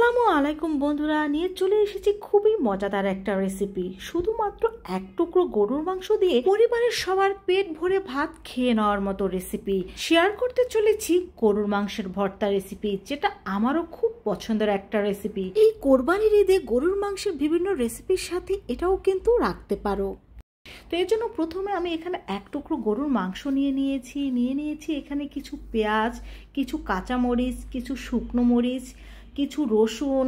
আসসালামু আলাইকুম বন্ধুরা, নিয়ে চলে এসেছি খুবই মজাদার একটা রেসিপি। শুধুমাত্র এক টুকরো গরুর মাংস দিয়ে পরিবারের সবার পেট ভরে ভাত খেয়ে নেওয়ার মতো রেসিপি শেয়ার করতে চলেছি। গরুর মাংসের ভর্তা রেসিপি, যেটা আমারও খুব পছন্দের একটা রেসিপি। এই কোরবানির ঈদে গরুর মাংসের বিভিন্ন রেসিপির সাথে এটাও কিন্তু রাখতে পারো। তো এর জন্য প্রথমে আমি এখানে এক টুকরো গরুর মাংস নিয়ে নিয়েছি এখানে কিছু পেঁয়াজ, কিছু কাঁচামরিচ, কিছু শুকনো মরিচ, কিছু রসুন,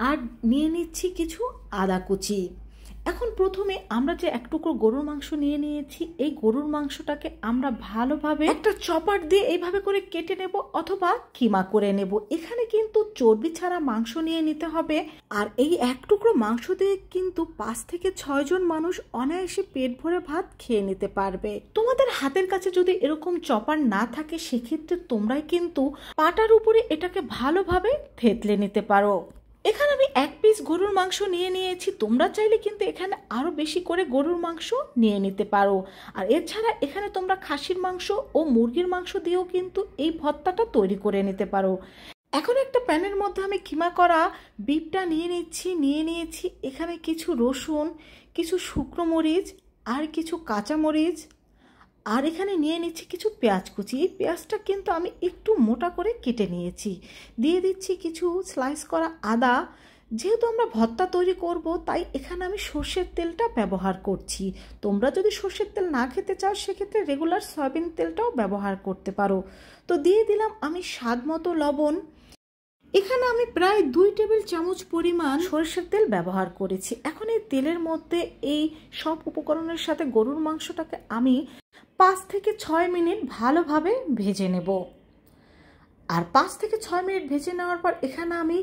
আর নিয়ে নিচ্ছি কিছু আদা কুচি। এখন প্রথমে আমরা যে এক টুকরো গরুর মাংস নিয়েছি, এই গরুর মাংসটাকে আমরা ভালোভাবে একটা চপার দিয়ে এইভাবে করে কেটে নেব অথবা কিমা করে নেব। এখানে কিন্তু চর্বি ছাড়া মাংস নিয়ে নিতে হবে। আর এই এক টুকরো মাংস দিয়ে কিন্তু 5 থেকে 6 জন মানুষ অনায়াসে পেট ভরে ভাত খেয়ে নিতে পারবে। তোমাদের হাতের কাছে যদি এরকম চপার না থাকে, সেক্ষেত্রে তোমরাই কিন্তু পাটার উপরে এটাকে ভালোভাবে থেতলে নিতে পারো। এখানে আমি 1 পিস গরুর মাংস নিয়েছি। তোমরা চাইলে কিন্তু এখানে আরো বেশি করে গরুর মাংস নিয়ে নিতে পারো। আর এছাড়া এখানে তোমরা খাসির মাংস ও মুরগির মাংস দিয়েও কিন্তু এই ভর্তাটা তৈরি করে নিতে পারো। এখন একটা প্যানের মধ্যে আমি কিমা করা বিফটা নিয়ে নিয়েছি এখানে কিছু রসুন, কিছু শুকনো মরিচ, আর কিছু কাঁচা মরিচ, আর এখানে নিয়ে নিচ্ছি কিছু পেঁয়াজ কুচি। এই পেঁয়াজটা কিন্তু আমি একটু মোটা করে কেটে নিয়েছি। দিয়ে দিচ্ছি কিছু স্লাইস করা আদা। যেহেতু আমরা ভর্তা তৈরি করব, তাই এখানে আমি সর্ষের তেলটা ব্যবহার করছি। তোমরা যদি সর্ষের তেল না খেতে চাও, সেক্ষেত্রে রেগুলার সয়াবিন তেলটাও ব্যবহার করতে পারো। তো দিয়ে দিলাম আমি স্বাদ মতো লবণ। এখানে আমি প্রায় 2 টেবিল চামচ পরিমাণ সরিষার তেল ব্যবহার করেছি। এখন এই তেলের মধ্যে এই সব উপকরণের সাথে গরুর মাংসটাকে আমি 5 থেকে 6 মিনিট ভালোভাবে ভেজে নেব। আর 5 থেকে 6 মিনিট ভেজে নেওয়ার পর এখানে আমি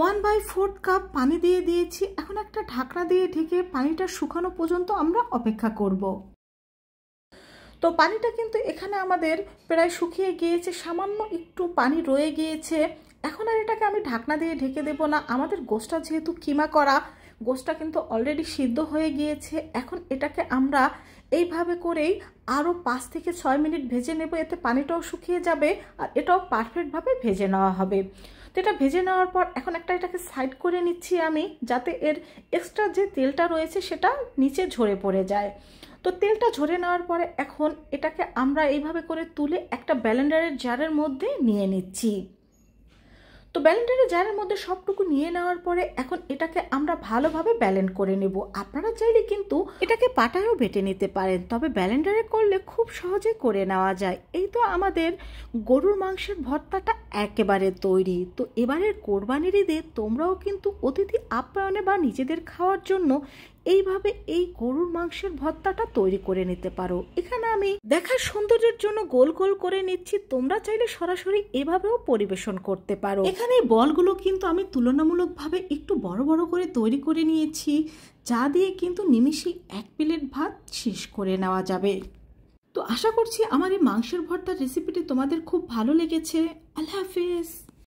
1/4 কাপ পানি দিয়ে দিয়েছি। এখন একটা ঢাকনা দিয়ে ঢেকে পানিটা শুকানো পর্যন্ত আমরা অপেক্ষা করব। তো পানিটা কিন্তু এখানে আমাদের প্রায় শুকিয়ে গিয়েছে, সামান্য একটু পানি রয়ে গিয়েছে। এখন আর এটাকে আমি ঢাকনা দিয়ে ঢেকে দেব না। আমাদের গোশটা যেহেতু কিমা করা, গোশটা কিন্তু অলরেডি সিদ্ধ হয়ে গিয়েছে। এখন এটাকে আমরা এইভাবে করেই আরও 5 থেকে 6 মিনিট ভেজে নেব। এতে পানিটাও শুকিয়ে যাবে আর এটাও পারফেক্টভাবে ভেজে নেওয়া হবে। তো এটা ভেজে নেওয়ার পর এখন এটাকে সাইড করে নিচ্ছি আমি, যাতে এর এক্সট্রা যে তেলটা রয়েছে সেটা নিচে ঝরে পড়ে যায়। তো তেলটা ঝরে নেওয়ার পরে এখন এটাকে আমরা এইভাবে করে তুলে একটা ব্লেন্ডারের জারের মধ্যে নিয়ে নিচ্ছি। তো ব্লেন্ডারের জারের মধ্যে সবটুকু নিয়ে নেওয়ার পরে এখন এটাকে আমরা ভালোভাবে ব্লেন্ড করে নেব। আপনারা চাইলে কিন্তু এটাকে পাটায়ও বেটে নিতে পারেন, তবে ব্লেন্ডারে করলে খুব সহজে করে নেওয়া যায়। এই তো আমাদের গরুর মাংসের ভর্তাটা একেবারে তৈরি। তো এবারের কোরবানির ঈদে তোমরাও কিন্তু অতিথি আপ্যায়নে বা নিজেদের খাওয়ার জন্য এইভাবে এই গরুর মাংসের ভর্তাটা তৈরি করে নিতে পারো। এখানে আমি দেখার সৌন্দর্যের জন্য গোল গোল করে নিচ্ছি। তোমরা চাইলে সরাসরি এভাবেও পরিবেশন করতে পারো। এখানে এই বলগুলো কিন্তু আমি তুলনামূলকভাবে একটু বড় বড় করে তৈরি করে নিয়েছি, যা দিয়ে কিন্তু নিমিষেই 1 প্লেট ভাত শেষ করে নেওয়া যাবে। তো আশা করছি আমার এই মাংসের ভর্তার রেসিপিটি তোমাদের খুব ভালো লেগেছে। আল্লাহ হাফেজ।